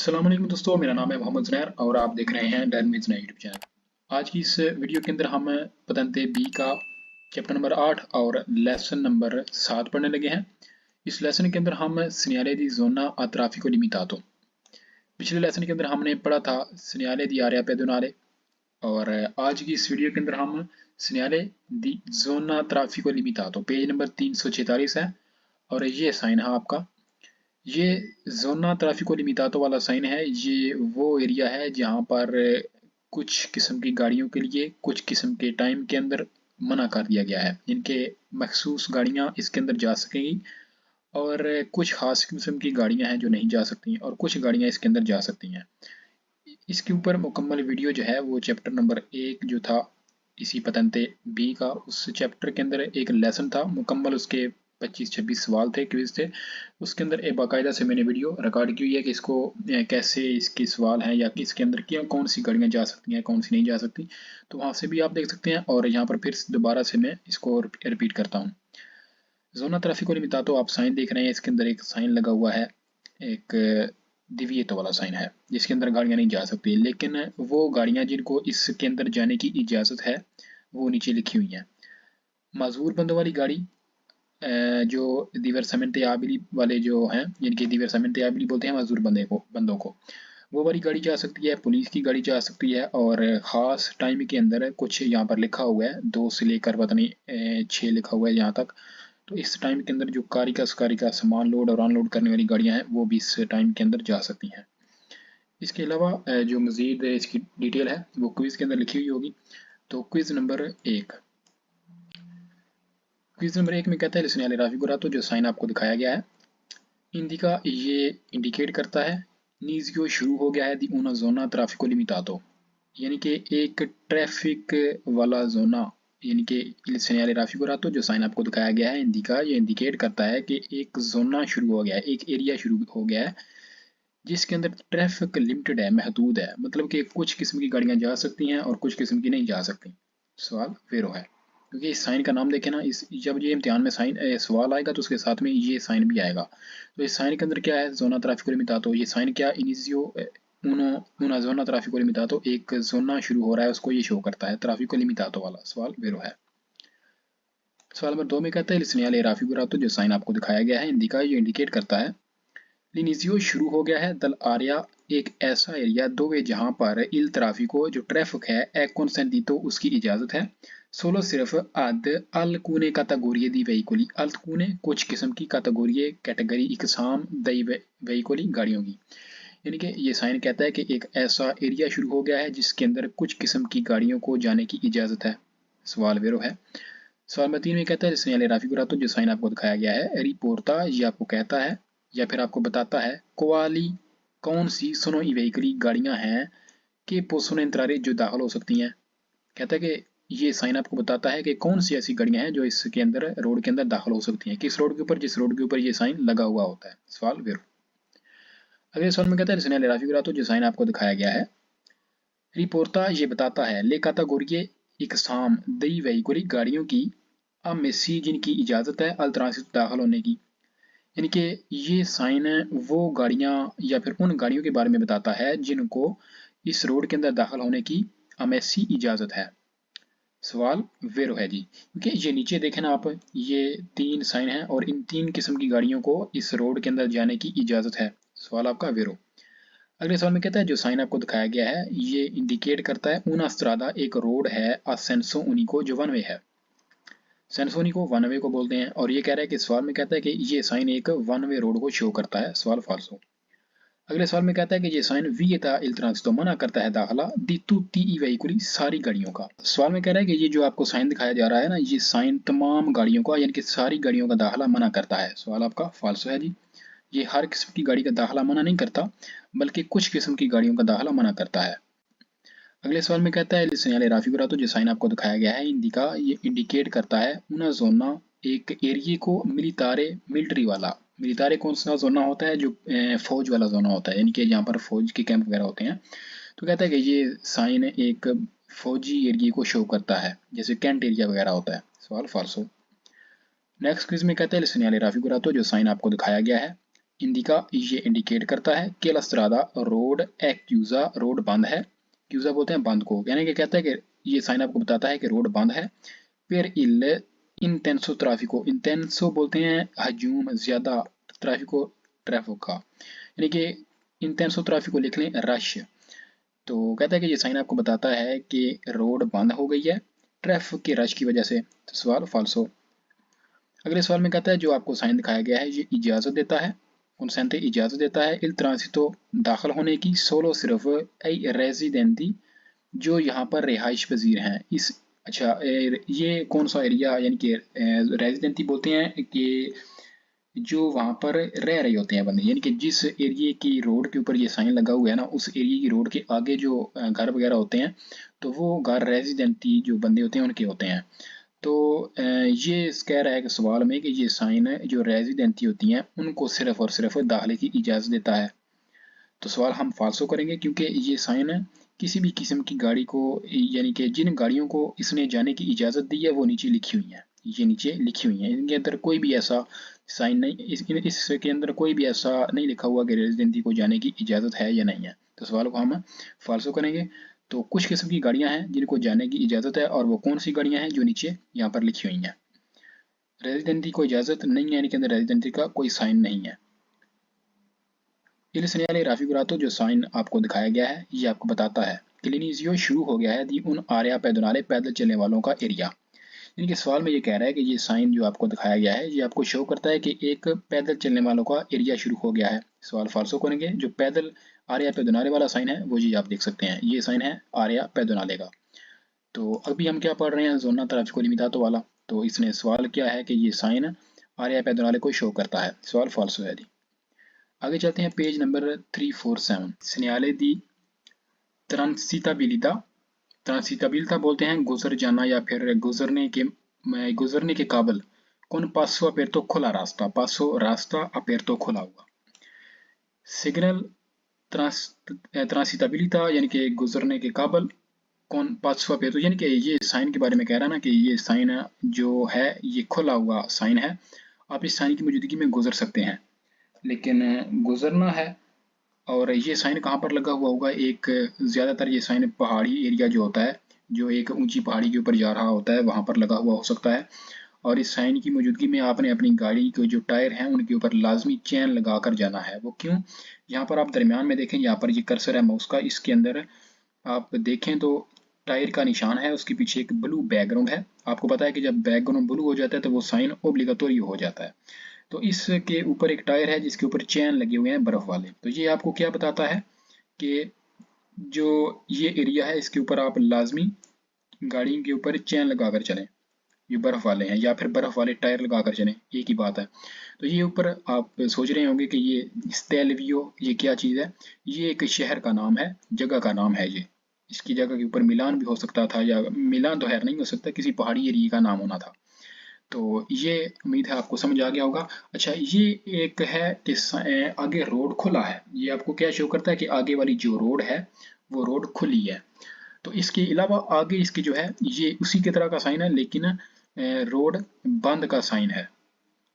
अस्सलाम वालेकुम दोस्तों, मेरा नाम है मोहम्मद ज़ुनैर और आप देख रहे हैं डैन विद यूट्यूब चैनल। आज की इस वीडियो के अंदर हम पतंते बी का चैप्टर नंबर 8 और लेसन नंबर 7 पढ़ने लगे हैं। इस लेसन के अंदर हम segnale di zona a traffico limitato। पिछले लेसन के अंदर हमने पढ़ा था segnale di area pedonale और आज की इस वीडियो के अंदर हम segnale di zona traffico limitato page number 346 है और ये साइन है आपका। ये जोना ट्रैफिको लिमिटातो वाला साइन है। ये वो एरिया है जहाँ पर कुछ किस्म की गाड़ियों के लिए कुछ किस्म के टाइम के अंदर मना कर दिया गया है। इनके मखसूस गाड़ियाँ इसके अंदर जा सकेंगी और कुछ खास किस्म की गाड़ियाँ हैं जो नहीं जा सकती और कुछ गाड़ियाँ इसके अंदर जा सकती हैं। इसके ऊपर मुकम्मल वीडियो जो है वो चैप्टर नंबर 1 जो था इसी पतंते बी का, उस चैप्टर के अंदर एक लेसन था मुकम्मल, उसके 25-26 सवाल थे, क्विज थे। उसके अंदर एक बाकायदा से मैंने वीडियो रिकॉर्ड की हुई है कि इसको कैसे इसके सवाल हैं या कि इसके अंदर क्या कौन सी गाड़ियाँ जा सकती हैं कौन सी नहीं जा सकती, तो वहाँ से भी आप देख सकते हैं। और यहाँ पर फिर दोबारा से मैं इसको रिपीट करता हूँ। जोना ट्रैफिको लिमिटातो आप साइन देख रहे हैं, इसके अंदर एक साइन लगा हुआ है, एक दिविएटो वाला साइन है जिसके अंदर गाड़ियाँ नहीं जा सकती, लेकिन वो गाड़ियाँ जिनको इसके अंदर जाने की इजाज़त है वो नीचे लिखी हुई हैं। माजूर बंदों वाली गाड़ी जो diversamente abili वाले जो हैं, जिनके diversamente abili बोलते हैं माजूर बंदों को, वो वाली गाड़ी जा सकती है, पुलिस की गाड़ी जा सकती है। और ख़ास टाइम के अंदर कुछ यहाँ पर लिखा हुआ है 2 से लेकर पता नहीं 6 लिखा हुआ है यहाँ तक, तो इस टाइम के अंदर जो कारी का सामान लोड और अनलोड करने वाली गाड़ियाँ हैं वो भी इस टाइम के अंदर जा सकती हैं। इसके अलावा जो मज़ीद इसकी डिटेल है वो क्विज़ के अंदर लिखी हुई होगी। तो क्विज़ नंबर 1 में कहता है लिसनियाले राफिगुरातो, जो साइन आपको दिखाया गया है इंडिका, ये इंडिकेट करता है नीजियो शुरू हो गया है दी una zona traffico limitato, यानी कि एक ट्रैफिक वाला जोना, यानी कि लिसनियाले राफिगुरातो जो साइन आपको दिखाया गया है इंडिका, ये इंडिकेट करता है कि एक जोना शुरू हो गया है, एक एरिया शुरू हो गया है जिसके अंदर ट्रैफिक लिमिटेड है, महदूद है, मतलब कि कुछ किस्म की गाड़ियां जा सकती हैं और कुछ किस्म की नहीं जा सकती। सवाल वेरो है, क्योंकि इस साइन का नाम देखें ना, इस जब ये इम्तिहान में साइन सवाल आएगा तो उसके साथ में ये साइन भी आएगा। तो इस साइन के अंदर क्या है, जोना ट्रैफिको लिमिटातो, ये साइन क्या इनिजियो उनो उना जोना ट्रैफिको लिमिटातो, एक जोना शुरू हो रहा है उसको ये शो करता है, ट्रैफिको लिमिटातो वाला। सवाल वेरो है। सवाल नंबर 2 में कहता है लिसनियाले राफिगुरातो, जो साइन आपको दिखाया गया है इंडिका, ये इंडिकेट करता है लिनिजियो शुरू हो गया है दल आर्या, एक ऐसा एरिया दोवे जहां पर इल ट्राफिको जो ट्रैफिक है ए consentito उसकी इजाजत है, सोलो सिर्फ ad alcune categorie di veicoli, alcune कुछ किस्म की categorie कैटेगरी इकसाम दई veicoli गाड़ियों की, यानी कि ये साइन कहता है कि एक ऐसा एरिया शुरू हो गया है जिसके अंदर कुछ किस्म की गाड़ियों को जाने की इजाजत है। सवाल वेरो है। सवाल नंबर 3 में कहता है सिग्नल राफिगुरातो, जो साइन आपको दिखाया गया है रिपोर्टा, ये आपको कहता है या फिर आपको बताता है क्वाली कौन सी सोनो ई व्हीकली गाड़ियां हैं कि पोसोनो इंत्रारे जो दाखिल हो सकती हैं। कहता है कि ये साइन आपको बताता है कि कौन सी ऐसी गाड़ियां हैं जो इसके अंदर रोड के अंदर दाखिल हो सकती हैं, किस रोड के ऊपर, जिस रोड के ऊपर ये साइन लगा हुआ होता है। सवाल वेरो। अगले सवाल में कहता है सिग्नल राफिगुरातो, जो साइन आपको दिखाया गया है रिपोर्टा, ये बताता है ले कातागोरिये इकसाम दई व्हीकली गाड़ियों की अब मेसी जिनकी इजाज़त है अल ट्रांसिट दाखिल होने की, यानी कि ये साइन वो गाड़ियाँ या फिर उन गाड़ियों के बारे में बताता है जिनको इस रोड के अंदर दाखिल होने की अमेसी इजाज़त है। सवाल वेरो है जी, क्योंकि ये नीचे देखें ना आप, ये 3 साइन हैं और इन 3 किस्म की गाड़ियों को इस रोड के अंदर जाने की इजाज़त है। सवाल आपका वेरो। अगले सवाल में कहता है जो साइन आपको दिखाया गया है ये इंडिकेट करता है उना स्त्रादा, एक रोड है असेंसो उनिको जो वन वे है, सेंसोनी को वन वे को बोलते हैं। और ये कह रहा है कि सवाल में कहता है कि ये साइन एक वन वे रोड को शो करता है। सवाल फाल्सो। अगले सवाल में कहता है कि ये साइन विएता इल ट्रांसितो मना करता है दाखिला दी तुtti ई वेहिकुली सारी गाड़ियों का। सवाल में कह रहा है कि ये जो आपको साइन दिखाया जा रहा है ना, ये साइन तमाम गाड़ियों का यानी कि सारी गाड़ियों का दाखिला मना करता है। सवाल आपका फाल्सो है जी, ये हर किस्म की गाड़ी का दाखिला मना नहीं करता बल्कि कुछ किस्म की गाड़ियों का दाखिला मना करता है। अगले सवाल में कहता है सिग्नल राफिगुरातो, जो साइन आपको दिखाया गया है इंडिका, ये इंडिकेट करता है उना जोना, एक एरिया को मिलितारे मिलिट्री वाला। मिलितारे कौन सा जोना होता है, जो फौज वाला जोना होता है, यानी कि जहाँ पर फौज के कैंप वगैरह होते हैं। तो कहता है कि ये साइन एक फौजी एरिया को शो करता है, जैसे कैंट एरिया वगैरह होता है। सवाल फाल्सो। नेक्स्ट क्विज में कहता है सिग्नल राफिगुरातो, जो साइन आपको दिखाया गया है इंडिका ये इंडिकेट करता है कि la strada road è chiusa, road बंद है। क्यूजा बोलते हैं बंद को, यानी कि कहता है कि ये साइन आपको बताता है कि रोड बंद है। फिर il intenso traffico, intenso बोलते हैं हजूम, ज्यादा, ट्रैफिको ट्रैफिक का, यानी कि इंटेंसो ट्रैफिको लिख लें रश। तो कहता है कि ये साइन आपको बताता है कि रोड बंद हो गई है ट्रैफिक के रश की वजह से। तो सवाल फाल्सो। अगले सवाल में कहता है जो आपको साइन दिखाया गया है ये इजाज़त देता है, कंसेंट इजाज़त देता है इल ट्रांसितो दाखिल होने की, सोलो सिर्फ ए रेजिडेंटी जो यहाँ पर रिहाइश पजीर हैं इस। अच्छा ये कौन सा एरिया, यानी कि रेजिडेंटी बोलते हैं कि जो वहाँ पर रह रहे होते हैं बंदे, यानी कि जिस एरिया की रोड के ऊपर ये साइन लगा हुआ है ना, उस एरिया की रोड के आगे जो घर वगैरह होते हैं तो वो घर रेजिडेंटी जो बंदे होते हैं उनके होते हैं। तो ये कह रहा है कि सवाल में कि ये साइन जो रेजिडेंटी होती हैं उनको सिर्फ और सिर्फ दाखिले की इजाज़त देता है। तो सवाल हम फाल्सो करेंगे क्योंकि ये साइन किसी भी किस्म की गाड़ी को, यानी कि जिन गाड़ियों को इसने जाने की इजाज़त दी है वो नीचे लिखी हुई हैं, ये नीचे लिखी हुई हैं, इनके अंदर कोई भी ऐसा साइन नहीं, इसके अंदर कोई भी ऐसा नहीं लिखा हुआ कि रेजिडेंटी को जाने की इजाज़त है या नहीं है। तो सवाल को हम फाल्सो करेंगे। तो कुछ किस्म की गाड़ियां हैं जिनको जाने की इजाज़त है, और वो कौन सी गाड़ियां हैं जो नीचे यहाँ पर लिखी हुई हैं। रेजिडेंटी को इजाज़त नहीं है, यानी कि अंदर रेजिडेंटी का कोई साइन नहीं है। Il segnale raffigurato जो साइन आपको दिखाया गया है ये आपको बताता है कि लिनिजियो शुरू हो गया है दी उन आर्या पैदनाले पैदल चलने वालों का एरिया। यानी कि सवाल में ये कह रहा है कि ये साइन जो आपको दिखाया गया है ये आपको शो करता है कि एक पैदल चलने वालों का एरिया शुरू हो गया है। सवाल फाल्सो करेंगे, जो पैदल आर्या पैदनाले वाला साइन है वो जी आप देख सकते हैं, ये साइन है आर्या पैदनाले का। तो अभी हम क्या पढ़ रहे हैं, जोना ट्रैफिको लिमिटातो वाला। तो इसने सवाल किया है कि ये साइन आर्या पैदनाले को शो करता है, सवाल फाल्सो है जी। आगे चलते हैं पेज नंबर 347। सिग्नले दी ट्रांसिताबिलिटा, ट्रांसिताबिलिटा बोलते हैं गुजर जाना या फिर गुजरने के काबिल। कौन पासो अपेरतो खुला रास्ता, पासो रास्ता अपेरतो खुला हुआ। सिग्नल ट्रांसिताबिलिटा यानी कि गुजरने के काबिल, कौन पासो अपेरतो यानी कि ये साइन के बारे में कह रहा है ना कि ये साइन जो है ये खुला हुआ साइन है, आप इस साइन की मौजूदगी में गुजर सकते हैं, लेकिन गुजरना है। और ये साइन कहाँ पर लगा हुआ होगा, एक ज़्यादातर ये साइन पहाड़ी एरिया जो होता है, जो एक ऊंची पहाड़ी के ऊपर जा रहा होता है वहाँ पर लगा हुआ हो सकता है। और इस साइन की मौजूदगी में आपने अपनी गाड़ी के जो टायर हैं उनके ऊपर लाजमी चेन लगा कर जाना है। वो क्यों, यहाँ पर आप दरमियान में देखें, यहाँ पर ये कर्सर है माउस का, इसके अंदर आप देखें तो टायर का निशान है, उसके पीछे एक ब्लू बैकग्राउंड है। आपको पता है कि जब बैकग्राउंड ब्लू हो जाता है तो वो साइन ओब्लिगाटोरी हो जाता है। तो इसके ऊपर एक टायर है जिसके ऊपर चैन लगे हुए हैं बर्फ वाले। तो ये आपको क्या बताता है कि जो ये एरिया है इसके ऊपर आप लाजमी गाड़ी के ऊपर चैन लगाकर चलें, ये बर्फ वाले हैं, या फिर बर्फ वाले टायर लगाकर चलें, एक ही बात है। तो ये ऊपर आप सोच रहे होंगे कि ये स्टेल्वियो ये क्या चीज़ है, ये एक शहर का नाम है, जगह का नाम है ये। इसकी जगह के ऊपर मिलान भी हो सकता था, या मिलान तो है नहीं हो सकता, किसी पहाड़ी एरिया का नाम होना था। तो ये उम्मीद है आपको समझ आ गया होगा। अच्छा ये एक है कि आगे रोड खुला है, ये आपको क्या शो करता है कि आगे वाली जो रोड है वो रोड खुली है। तो इसके अलावा आगे इसकी जो है ये उसी की तरह का साइन है, लेकिन रोड बंद का साइन है।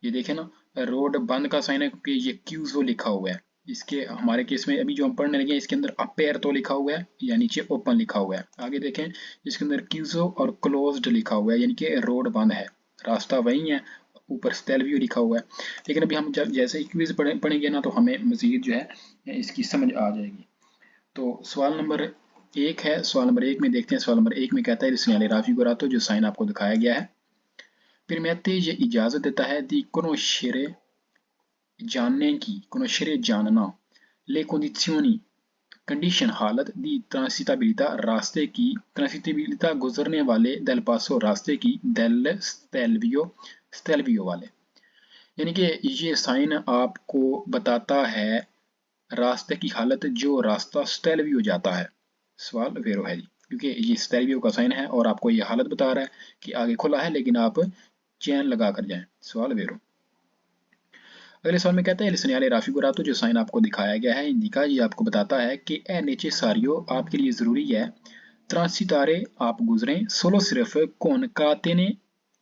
ये देखें ना, रोड बंद का साइन है क्योंकि ये क्यूजो लिखा हुआ है। इसके हमारे केस में अभी जो हम पढ़ने लगे हैं इसके अंदर अपेरतो लिखा हुआ है या नीचे ओपन लिखा हुआ है। आगे देखें इसके अंदर क्यूजो और क्लोज्ड लिखा हुआ है, यानी कि रोड बंद है, रास्ता वही है, ऊपर स्टेल्वियो लिखा हुआ है। लेकिन अभी हम जब जैसे ही क्विज पढ़ेंगे ना तो हमें मजीद जो है इसकी समझ आ जाएगी। तो सवाल नंबर एक है, सवाल नंबर एक में देखते हैं। सवाल नंबर एक में कहता है सिग्नले raffigurato जो साइन आपको दिखाया गया है, permette ये इजाज़त देता है di conoscere जानने की, conoscere जानना, le condizioni कंडीशन हालत, दी ट्रांसिताबिलिटा रास्ते की, ट्रांसिताबिलिटा गुजरने वाले, del paso रास्ते की, del स्टेल्वियो वाले। यानी कि ये साइन आपको बताता है रास्ते की हालत जो रास्ता स्टेल्वियो जाता है। सवाल वेरो है जी, क्योंकि ये स्टेल्वियो का साइन है और आपको ये हालत बता रहा है कि आगे खुला है लेकिन आप चैन लगा कर जाएं। सवाल वेरो। अगले सवाल में कहता है सिग्नले raffigurato जो साइन आपको दिखाया गया है इंडिका ये आपको बताता है कि ए नेसेसारियो आपके लिए ज़रूरी है, ट्रांसिटारे आप गुजरें, सोलो सिर्फ, कौन कातेने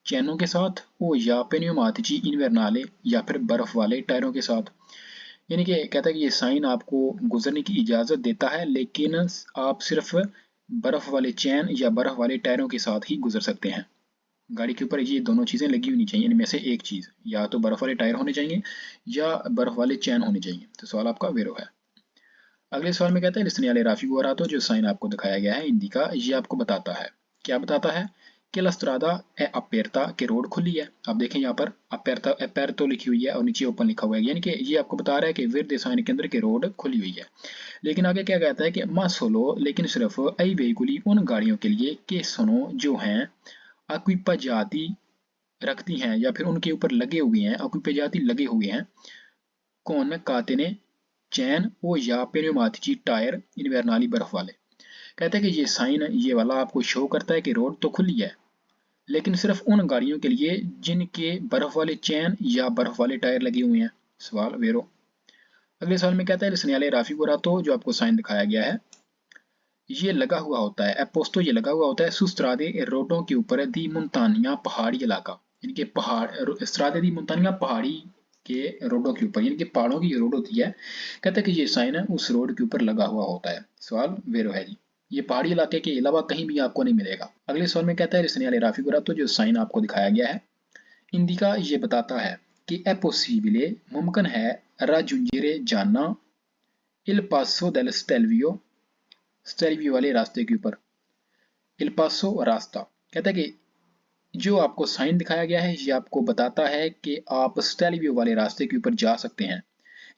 चैनों के साथ, ओ या पेन्यूमातिची इन्वेर्नाले या फिर बर्फ वाले टायरों के साथ। यानी कि कहता है कि ये साइन आपको गुजरने की इजाज़त देता है, लेकिन आप सिर्फ बर्फ़ वाले चैन या बर्फ़ वाले टायरों के साथ ही गुजर सकते हैं। गाड़ी के ऊपर ये दोनों चीज़ें लगी होनी चाहिए, इनमें से एक चीज़, या तो बर्फ़ वाले टायर होने चाहिए या बर्फ़ वाले चैन होने चाहिए। तो सवाल आपका वेरो है। अगले सवाल में कहता है il राफी गुआरातो, जो साइन आपको दिखाया गया है इंडिका, ये आपको बताता है, क्या बताता है कि लस्त्रादा ए अपेरता के रोड खुली है। आप देखें यहाँ पर अपेरता अपेरतो लिखी हुई है और नीचे ओपन लिखा हुआ है, यानी कि ये आपको बता रहा है कि विर्द साइन के अंदर के रोड खुली हुई है। लेकिन आगे क्या कहता है कि मा सोलो, लेकिन सिर्फ आई वेहिकुली, उन गाड़ियों के लिए के सुनो जो हैं अक्विपा जाति रखती हैं या फिर उनके ऊपर लगे हुए हैं, अक्विपा जाति लगे हुए हैं कौन काते ने चैन ओ या पेन्यूमातिची टायर इन्वेर्नाली बर्फ वाले। कहते हैं कि ये साइन ये वाला आपको शो करता है कि रोड तो खुली है, लेकिन सिर्फ उन गाड़ियों के लिए जिनके बर्फ वाले चैन या बर्फ वाले टायर लगे हुए हैं। सवाल वेरो। अगले सवाल में कहता है लिसनियाले राफी गोरातो, जो आपको साइन दिखाया गया है, ये लगा हुआ होता है एपोस्तो, ये लगा हुआ होता है सुस्त्रादे रोडों के ऊपर दी मुंतानिया पहाड़ी इलाका, यानी कि पहाड़ स्त्रादे दी मुंतानिया पहाड़ी के रोडों के ऊपर, यानी कि पहाड़ों की रोड होती है। कहता है कि ये साइन है उस रोड के ऊपर लगा हुआ होता है। सवाल वेरो है जी, ये पहाड़ी इलाके के अलावा कहीं भी आपको नहीं मिलेगा। अगले सवाल में कहता है रिसनियाले राफी गोरातो, जो साइन आपको दिखाया गया है इंडिका, ये बताता है कि è possibile, मुमकिन है, raggiungere जाना il passo del Stelvio, स्टेल्वियो वाले रास्ते के ऊपर। इल पासो रास्ता, कहता है कि जो आपको साइन दिखाया गया है ये आपको बताता है कि आप स्टेल्वियो वाले रास्ते के ऊपर जा सकते हैं,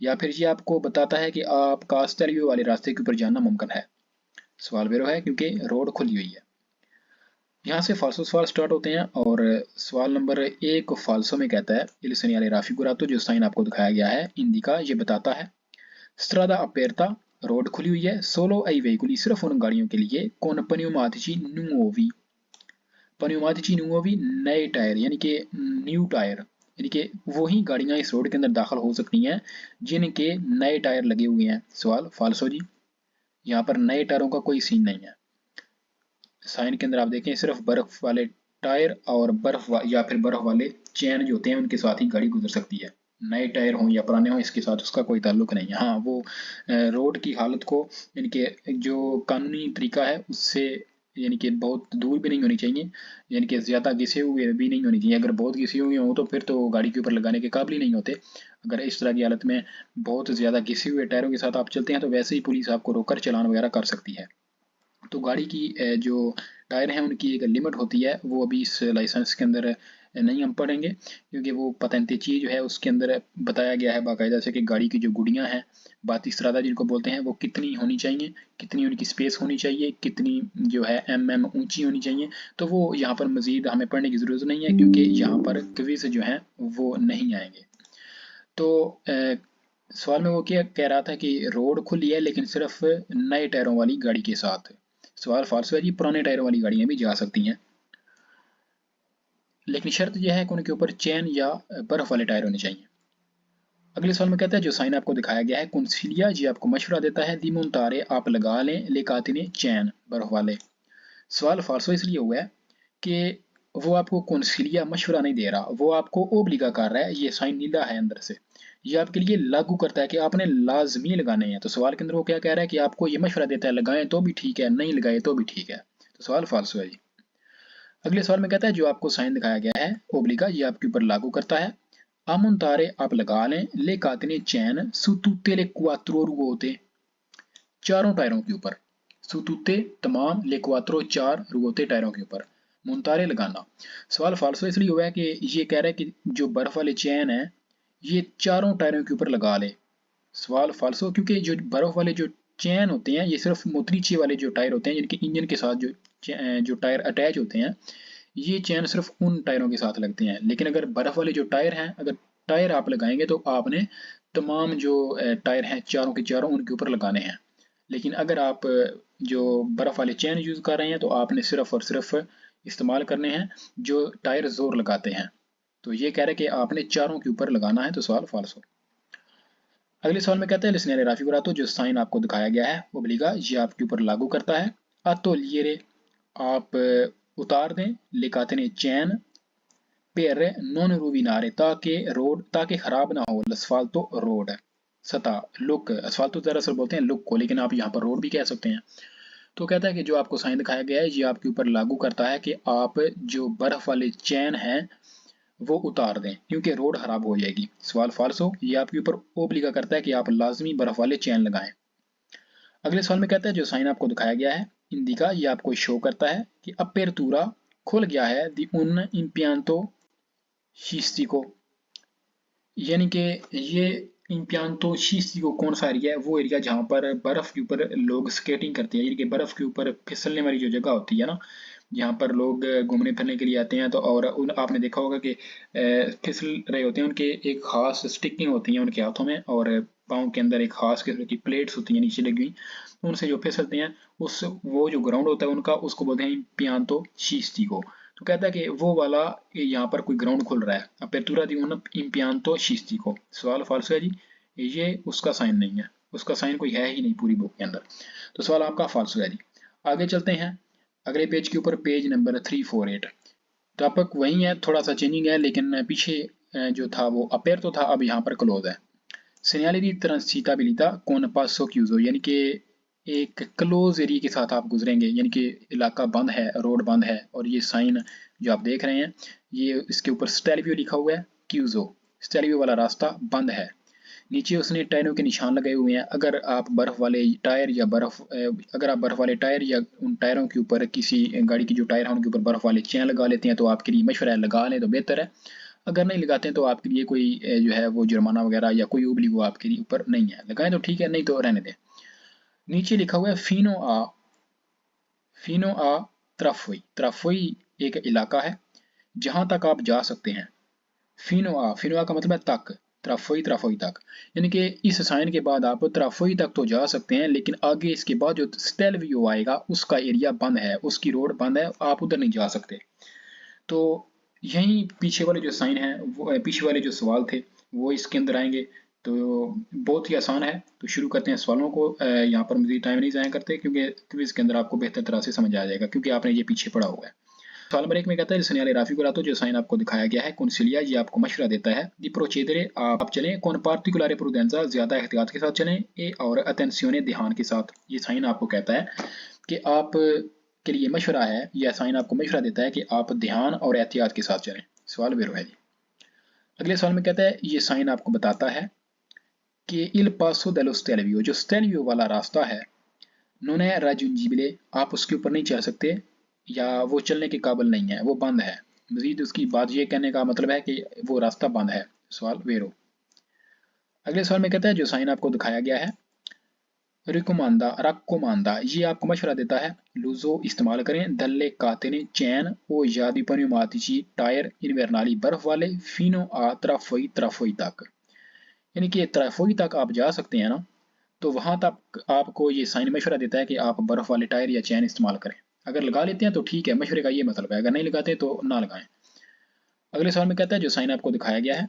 या फिर ये आपको बताता है कि आपका स्टेल्वियो वाले रास्ते के ऊपर जाना मुमकिन है। सवाल वेरो है क्योंकि रोड खुली हुई है। यहाँ से फाल्सो सवाल स्टार्ट होते हैं और सवाल नंबर 1 फाल्सो में कहता है il segnale raffigurato, जो साइन आपको दिखाया गया है इंडिका, ये बताता है स्ट्रादा अपेरता, रोड खुली हुई है, सोलो आई वेहिकुली, सिर्फ उन गाड़ियों के लिए, con pneumatici nuovi, पन्यूमातिची नुओवी, नए टायर, यानी कि न्यू टायर, यानी कि वही गाड़ियां इस रोड के अंदर दाखिल हो सकती हैं जिनके नए टायर लगे हुए हैं। सवाल फाल्सो जी, यहाँ पर नए टायरों का कोई सीन नहीं है। साइन के अंदर आप देखें सिर्फ बर्फ वाले टायर और या फिर बर्फ वाले चैन जो होते हैं उनके साथ ही गाड़ी गुजर सकती है। नए टायर हों या पुराने हों, इसके साथ उसका कोई ताल्लुक नहीं है। हाँ, वो रोड की हालत को, यानी कि जो कानूनी तरीका है उससे, यानी कि बहुत दूर भी नहीं होनी चाहिए, यानी कि ज़्यादा घिसे हुए भी नहीं होनी चाहिए। अगर बहुत घिसे हुए हों तो फिर तो गाड़ी के ऊपर लगाने के काबिल ही नहीं होते। अगर इस तरह की हालत में बहुत ज़्यादा घिसे हुए टायरों के साथ आप चलते हैं तो वैसे ही पुलिस आपको रोककर चालान वगैरह कर सकती है। तो गाड़ी की जो टायर हैं उनकी एक लिमिट होती है, वो अभी इस लाइसेंस के अंदर नहीं हम पढ़ेंगे, क्योंकि वो पतंतेची जो है उसके अंदर बताया गया है बाकायदा से कि गाड़ी की जो गुड़ियाँ हैं, बातिस्त्रादा जिनको बोलते हैं, वो कितनी होनी चाहिए, कितनी उनकी स्पेस होनी चाहिए, कितनी जो है ऊंची होनी चाहिए। तो वो यहाँ पर मजीद हमें पढ़ने की ज़रूरत नहीं है, क्योंकि यहाँ पर क्विज जो हैं वो नहीं आएंगे। तो सवाल में वो क्या कह रहा था कि रोड खुली है लेकिन सिर्फ नए टायरों वाली गाड़ी के साथ। सवाल फाल्सो है जी, पुराने टायरों वाली गाड़ियां भी जा सकती हैं, लेकिन शर्त यह है कि उनके ऊपर चैन या बर्फ वाले टायर होने चाहिए। अगले सवाल में कहता है जो साइन आपको दिखाया गया है कुंसिलिया जी आपको मशवरा देता है दीमोन तारे आप लगा लें लेकाते ने चैन बर्फ वाले। सवाल फाल्सो इसलिए हुआ है कि वो आपको कौंसिलिया मशवरा नहीं दे रहा, वो आपको ओब्लिगा कर रहा है। ये साइन नीला है अंदर से, ये आपके लिए लागू करता है कि आपने लाजमी लगाने हैं। तो सवाल के अंदर वो क्या कह रहा है कि आपको ये मशवरा देता है लगाएं तो भी ठीक है, नहीं लगाए तो भी ठीक है। तो सवाल फाल्सो है जी। अगले सवाल में कहता है जो आपको साइन दिखाया गया है ओब्लिगा, ये आपके ऊपर लागू करता है। आमुन तारे आप लगा लें ले कातने चैन सुतुते ले क्वात्रो रुओते, चारों टायरों के ऊपर, सुतुते तमाम, ले क्वात्रो चार, रुओते टायरों के ऊपर, मुंतारे लगाना। सवाल फाल्सो इसलिए हुआ है कि ये कह रहा है कि जो बर्फ वाले चैन है ये चारों टायरों के ऊपर लगा ले। सवाल फाल्सो, क्योंकि जो बर्फ वाले जो चैन होते हैं ये सिर्फ मोतरीचे वाले जो टायर होते हैं जिनके इंजन के साथ जो टायर अटैच होते हैं, ये चैन सिर्फ उन टायरों के साथ लगते हैं। लेकिन अगर बर्फ वाले जो टायर हैं, अगर टायर आप लगाएंगे तो आपने तमाम जो टायर हैं चारों के चारों उनके ऊपर लगाने हैं। लेकिन अगर आप जो बर्फ वाले चैन यूज कर रहे हैं तो आपने सिर्फ और सिर्फ इस्तेमाल करने हैं जो टायर जोर लगाते हैं। तो ये कह रहे हैं कि आपने चारों के ऊपर लगाना है। तो सवाल फाल्स हो। अगले सवाल में कहते हैं लिसनियारे राफिकुरातो, जो साइन आपको दिखाया गया है वो ओब्लिगा, ये आपके ऊपर लागू करता है। अतोलिएरे आप उतार दें, लेकाते ने चैन पेर नॉन रूविनारे, ताकि खराब ना हो लसफाल्तो रोड है। सतह, लुक, असफाल्ट तो दरअसल बोलते हैं लुक को, लेकिन आप यहाँ पर रोड भी कह सकते हैं। तो कहता है कि जो आपको साइन दिखाया गया है ये आपके ऊपर लागू करता है कि आप जो बर्फ वाले चैन हैं वो उतार दें, क्योंकि रोड खराब हो जाएगी। सवाल फाल्सो, ये आपके ऊपर ओब्लिगा करता है कि आप लाजमी बर्फ वाले चैन लगाएं। अगले सवाल में कहता है जो साइन आपको दिखाया गया है इंडिका, ये आपको शो करता है कि अपेरतूरा खुल गया है दी उन इम्पियांतो शीस्तिको, यानी कि ये इम्पियांतो शीस्तिको कौन सा एरिया है? वो एरिया जहाँ पर बर्फ के ऊपर लोग स्केटिंग करते हैं, यानी कि बर्फ के ऊपर फिसलने वाली जो जगह होती है ना, यहाँ पर लोग घूमने फिरने के लिए आते हैं। तो और आपने देखा होगा कि फिसल रहे होते हैं, उनके एक खास स्टिकिंग होती है उनके हाथों में, और पाँव के अंदर एक खास किस्म की प्लेट्स होती हैं नीचे लगी हुई, उनसे जो फिसलते हैं उस वो जो ग्राउंड होता है उनका, उसको बोलते हैं इम्पियांतो शीस्तिको। तो कहता है कि वो वाला यहाँ पर कोई ग्राउंड खुल रहा है, अपेरतूरा दी उन इम्पियांतो शीस्तिको। सवाल फाल्सो है जी, ये उसका साइन नहीं है, उसका साइन कोई है ही नहीं पूरी बुक के अंदर, तो सवाल आपका फाल्सो है जी। आगे चलते हैं अगले पेज के ऊपर, पेज नंबर 348। टॉपिक वही है, थोड़ा सा चेंजिंग है, लेकिन पीछे जो था वो अपेर तो था, अब यहाँ पर क्लोज है। सेनियाली दी ट्रांसिटाबिलिटा con passo chiuso, यानी कि एक क्लोज एरिया के साथ आप गुजरेंगे, यानी कि इलाका बंद है, रोड बंद है, और ये साइन जो आप देख रहे हैं ये इसके ऊपर स्टेल्वियो लिखा हुआ है, क्यूजो, स्टेल्वियो वाला रास्ता बंद है। नीचे उसने टायरों के निशान लगाए हुए हैं। अगर आप बर्फ वाले टायर या अगर आप बर्फ वाले टायर या उन टायरों के ऊपर किसी गाड़ी की जो टायर है उनके ऊपर बर्फ वाले चैन लगा लेते हैं तो आपके लिए मशवरा है लगा लें तो बेहतर है। अगर नहीं लगाते हैं तो आपके लिए कोई जो है वो जुर्माना वगैरह या कोई उबली वो आपके लिए ऊपर नहीं है, लगाएं तो ठीक है, नहीं तो रहने दें। नीचे लिखा हुआ है फिनो आ त्राफोई। त्राफोई एक इलाका है जहां तक आप जा सकते हैं। फिनो आ का मतलब है तक, त्राफोई तक, यानी कि इस साइन के बाद आप त्राफोई तक तो जा सकते हैं, लेकिन आगे इसके बाद जो स्टेल्वियो आएगा उसका एरिया बंद है, उसकी रोड बंद है, आप उधर नहीं जा सकते। तो यही पीछे वाले जो साइन है वो पीछे वाले जो सवाल थे वो इसके अंदर आएंगे। तो बहुत ही आसान है, तो शुरू करते हैं सवालों को। यहाँ पर मज़ीद टाइम नहीं ज़ाया करते क्योंकि क्विज के अंदर आपको बेहतर तरह से समझ आ जाएगा, क्योंकि आपने ये पीछे पढ़ा हुआ है। सवाल नंबर 1 में कहता है सेनियाले राफी को जो साइन आपको दिखाया गया है कौनसिलिया, ये आपको मशवरा देता है दी प्रोचेदरे, आप चलें कौन पार्टिकुलर प्रूडेंजा, ज्यादा एहतियात के साथ चलें, ए और अटेंसियोने, ध्यान के साथ। ये साइन आपको कहता है कि आप के लिए मशवरा है, यह साइन आपको मशवरा देता है कि आप ध्यान और एहतियात के साथ चलें। सवाल बेरो है जी। अगले सवाल में कहता है ये साइन आपको बताता है कि इल पासो डेलो स्टेल्वियो, जो स्टेल्वियो वाला रास्ता है, नोन है राजुंजीबिले, आप उसके ऊपर नहीं चल सकते या वो चलने के काबिल नहीं है, वो बंद है। मजीद उसकी बात ये कहने का मतलब है कि वो रास्ता बंद है। सवाल वेरो। अगले सवाल में कहता है जो साइन आपको दिखाया गया है रक्कोमांदा, ये आपको मशवरा देता है लूजो इस्तेमाल करें, दल्ले कातेने चैन ओ यादी पन्यूमातिची टायर इन्वेरनाली, बर्फ वाले फिनो आ त्राफोई तक, यानी कि त्राफोई तक आप जा सकते हैं ना, तो वहां तक आपको ये साइन मशवरा देता है कि आप बर्फ वाले टायर या चैन इस्तेमाल करें। अगर लगा लेते हैं तो ठीक है, मशवरे का ये मतलब है, अगर नहीं लगाते तो ना लगाएं। अगले सवाल में कहता है जो साइन आपको दिखाया गया है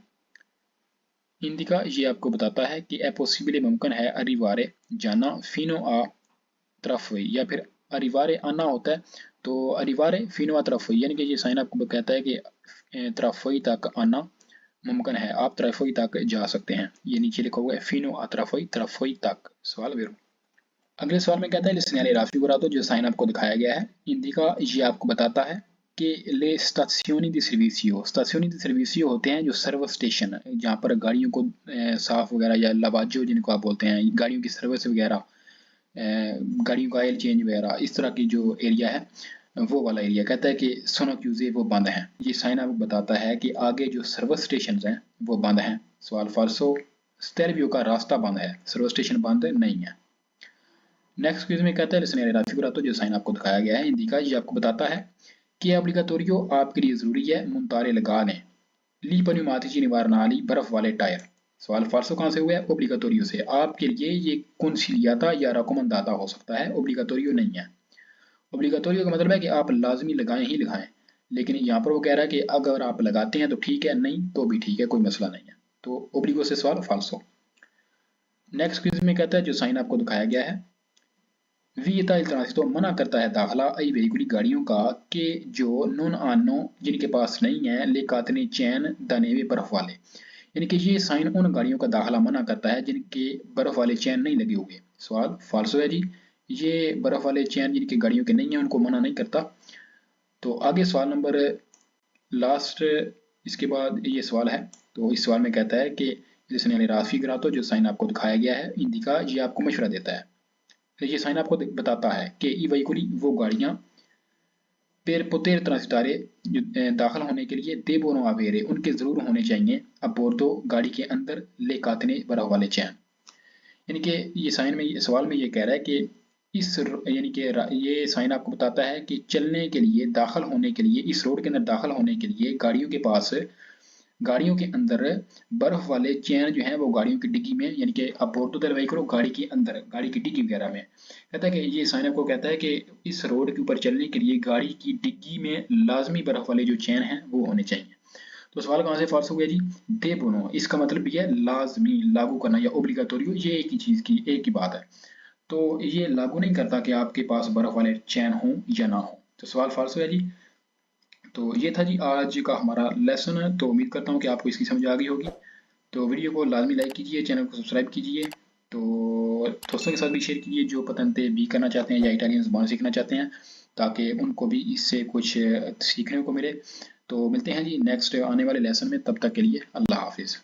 इंडिका, ये आपको बताता है कि ए पॉसिबल मुमकिन है अरिवारे जाना फिनो आ त्राफोई, या फिर अरिवारे आना होता है तो अरिवारे फिनो आ त्राफोई, यानी कि ये साइन आपको कहता है कि त्राफोई तक आना मुमकिन है, आप त्राफोई तक जा सकते हैं। ये नीचे लिखा हुआ है फिनो आ त्राफोई, त्राफोई तक। सवाल वेरो। अगले सवाल में कहता है लिसनियाले राफी बुरा, तो जो साइन आपको दिखाया गया है इंडिका, ये आपको बताता है कि ले स्टाzioni di servizio, स्टाzioni di servizio होते हैं जो सर्विस स्टेशन, जहाँ पर गाड़ियों को साफ वगैरह या लवाजो जिनको आप बोलते हैं, गाड़ियों की सर्विस वगैरह, गाड़ियों का ऑयल चेंज वगैरह, इस तरह की जो एरिया है वो वाला एरिया। कहता है कि सोनोक्यूजे वो बंद हैं। ये साइन आपको बताता है कि आगे जो सर्विस स्टेशन हैं वो बंद हैं। सवाल फाल्सो, स्टेल्वियो का रास्ता बंद है, सर्विस स्टेशन बंद नहीं है। नेक्स्ट क्विज में कहता है लिसनियर राफी, तो जो साइन आपको दिखाया गया है हिंदी का, ये आपको बताता है कि ऑब्लिगाटोरियो आपके लिए जरूरी है मुंतारे लगा लें, ली पन्यूमातिची निवारनाली, बर्फ वाले टायर। सवाल फाल्सो कहाँ से हुआ है? ओब्लिगाटोरियो से। आपके लिए ये कंसिलियाता या रकमंदाता हो सकता है, ओब्लिगाटोरियो नहीं है। ओब्लिगाटोरियो का मतलब है कि आप लाजमी लगाएं ही लगाएं, लेकिन यहाँ पर वो कह रहा है कि अगर आप लगाते हैं तो ठीक है, नहीं तो भी ठीक है, कोई मसला नहीं है। तो ओब्लिगो से सवाल फाल्सो। नेक्स्ट क्विज में कहता है जो साइन आपको दिखाया गया है वियता इल ट्रांसितो, मना करता है दाखला आई वेहिकुली गाड़ियों का कि जो नॉन आनो जिनके पास नहीं है ले कातने चैन दानेवे बर्फ वाले, यानी कि ये साइन उन गाड़ियों का दाखिला मना करता है जिनके बर्फ वाले चैन नहीं लगे हुए। सवाल फाल्सो है जी, ये बर्फ वाले चैन जिनकी गाड़ियों के नहीं है उनको मना नहीं करता। तो आगे सवाल नंबर लास्ट, इसके बाद ये सवाल है। तो इस सवाल में कहता है कि जिसने यानी राशि ग्रातो जो साइन आपको दिखाया गया है इंडिका, ये आपको मशवरा देता है। तो ये साइन आपको बताता है कि ई वहीकुली वो गाड़ियां पेर पोतेर तरह सितारे दाखिल होने के लिए देबोनो आवेरे उनके जरूर होने चाहिए अब बोर्दो गाड़ी के अंदर ले कातने बर्फ वाले चैन। यानी कि ये साइन में सवाल में ये कह रहा है कि यानी कि ये साइन आपको बताता है कि चलने के लिए दाखिल होने के लिए इस रोड के अंदर दाखिल होने के लिए गाड़ियों के पास गाड़ियों के अंदर बर्फ वाले चैन जो है वो गाड़ियों की डिग्गी में, यानी कि आप बोर्डो दल करो गाड़ी के अंदर गाड़ी की डिग्गी वगैरह में। कहता है कि ये साइन आपको कहता है कि इस रोड के ऊपर चलने के लिए गाड़ी की डिग्गी में लाजमी बर्फ वाले जो चैन हैं वो होने चाहिए। तो सवाल कहाँ से फाल्स हो गया जी, दे बोनो, इसका मतलब भी है लाजमी, लागू करना या ओब्लिगाटोरियो, ये एक ही चीज की एक ही बात है। तो ये लागू नहीं करता कि आपके पास बर्फ वाले चैन हो या ना हो। तो सवाल फाल्स हो गया जी। तो ये था जी आज का हमारा लेसन है। तो उम्मीद करता हूँ कि आपको इसकी समझ आ गई होगी। तो वीडियो को लाजमी लाइक कीजिए, चैनल को सब्सक्राइब कीजिए। तो दोस्तों के साथ भी शेयर कीजिए जो पतंते भी करना चाहते हैं या इटालियन ज़बान सीखना चाहते हैं, ताकि उनको भी इससे कुछ सीखने को मिले। तो मिलते हैं जी नेक्स्ट आने वाले लेसन में, तब तक के लिए अल्लाह हाफिज़।